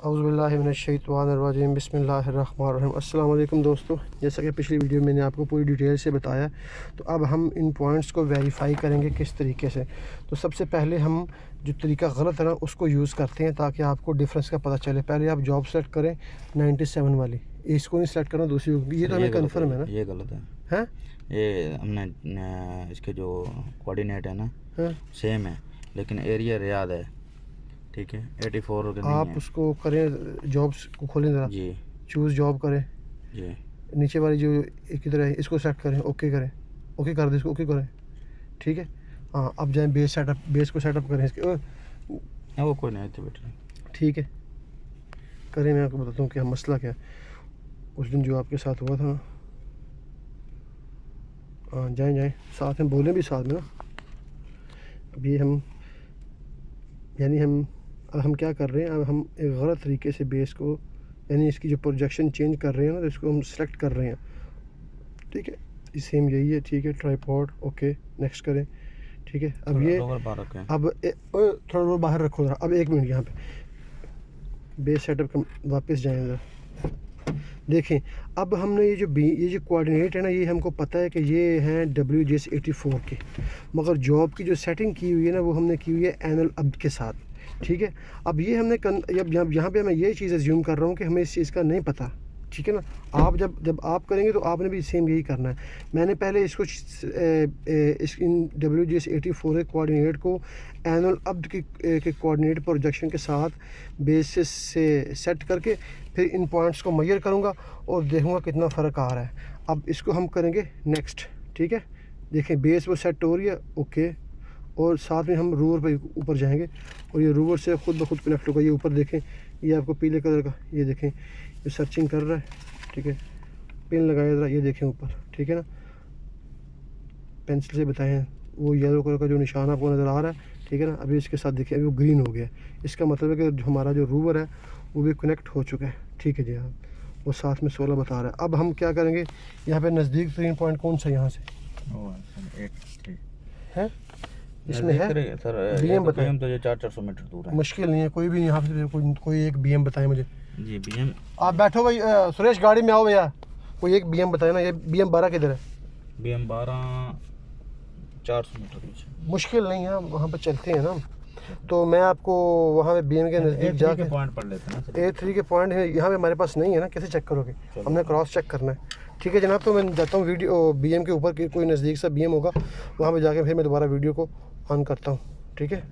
औज़ुबिल्लाहिमिनश्शैतानिर्रजीम बिस्मिल्लाहिर्रहमानिर्रहीम। अस्सलाम वालेकुम दोस्तों, जैसा कि पिछली वीडियो में मैंने आपको पूरी डिटेल से बताया, तो अब हम इन पॉइंट्स को वेरीफ़ाई करेंगे किस तरीके से। तो सबसे पहले हम जो तरीका गलत है ना उसको यूज़ करते हैं ताकि आपको डिफरेंस का पता चले। पहले आप जॉब सेलेक्ट करें 97 वाली, इसको नहीं सेलेक्ट करना, दूसरी होगी। ये तो हमें कन्फर्म है ना, ये गलत है। हैं ये हमने इसके जो कोऑर्डिनेट है ना सेम है, लेकिन एरिया रियाद है, ठीक है। 84 का नहीं आप है। उसको करें, जॉब्स को खोलें ज़रा जी, चूज़ जॉब करें, जी नीचे वाली जो एक इधर है इसको सेलेक्ट करें, ओके करें, ओके कर दें, इसको ओके करें, ठीक है। हाँ, अब जाएं बेस सेटअप, बेस को सेटअप करें इसके वो कोई नहीं थे बेटे, ठीक है करें। मैं आपको बताता हूँ कि मसला क्या है। उस दिन जो आपके साथ हुआ था, हाँ जाएं जाएं साथ में, बोलें भी साथ में ना। अभी हम अब हम क्या कर रहे हैं, अब हम एक गलत तरीके से बेस को, यानी इसकी जो प्रोजेक्शन चेंज कर रहे हैं ना, तो इसको हम सेलेक्ट कर रहे हैं, ठीक है। सेम यही है, ठीक है। ट्राईपॉड, ओके, नेक्स्ट करें, ठीक है। अब ये अब थोड़ा रोल बाहर रखो ज़रा। अब 1 मिनट यहाँ पे बेस सेटअप का वापस जाएं ज़रा, देखें। अब हमने ये जो कोऑर्डिनेट है ना, ये हमको पता है कि ये हैं WGS84 के, मगर जॉब की जो सेटिंग की हुई है ना वो हमने की हुई है एनुअल अब्द के साथ, ठीक है। अब ये हमने यहाँ पे मैं ये चीज़ एज्यूम कर रहा हूँ कि हमें इस चीज़ का नहीं पता, ठीक है ना। आप जब आप करेंगे तो आपने भी सेम यही करना है। मैंने पहले इसको इन WGS84 के कोऑर्डिनेट को एनुअल अब्द के कोऑर्डिनेट प्रोजेक्शन के साथ बेसिस से सेट करके फिर इन पॉइंट्स को मेजर करूँगा और देखूँगा कितना फ़र्क आ रहा है। अब इसको हम करेंगे नेक्स्ट, ठीक है। देखें बेस वो सेट हो रही है, ओके। और साथ में हम रूवर पर ऊपर जाएंगे और ये रूवर से खुद ब खुद कनेक्ट होगा। ये ऊपर देखें, ये आपको पीले कलर का, ये देखें, ये सर्चिंग कर रहा है, ठीक है। पिन लगाया ज़रा, ये देखें ऊपर, ठीक है ना। पेंसिल से बताएं, वो येलो कलर का जो निशान आपको नज़र आ रहा है, ठीक है ना। अभी इसके साथ देखिए, अभी वो ग्रीन हो गया। इसका मतलब है कि हमारा जो रूवर है वो भी कनेक्ट हो चुका है, ठीक है जी। हाँ, वो साथ में 16 बता रहा है। अब हम क्या करेंगे, यहाँ पे नज़दीक तरीन पॉइंट कौन सा यहाँ से है, इसमें है सर BM बताएं। तो ये 400 मीटर दूर है, मुश्किल नहीं है, कोई भी यहाँ से कोई एक BM बताएं मुझे। जी BM। आप बैठो भाई, सुरेश गाड़ी में आओ भैया, कोई एक BM बताए ना। ये BM 12 किधर है? BM 12 400 मीटर पीछे। मुश्किल नहीं है, वहाँ पर चलते हैं ना। तो मैं आपको वहाँ पे BM के नज़दीक जाके पॉइंट पढ़ लेते हैं ना। A3 के पॉइंट है, यहाँ पे हमारे पास नहीं है ना, कैसे चेक करोगे? हमने क्रॉस चेक करना है, ठीक है जनाब। तो मैं जाता हूँ वीडियो BM के ऊपर, कोई नज़दीक सा BM होगा, वहाँ पे जाके फिर मैं दोबारा वीडियो को ऑन करता हूँ, ठीक है।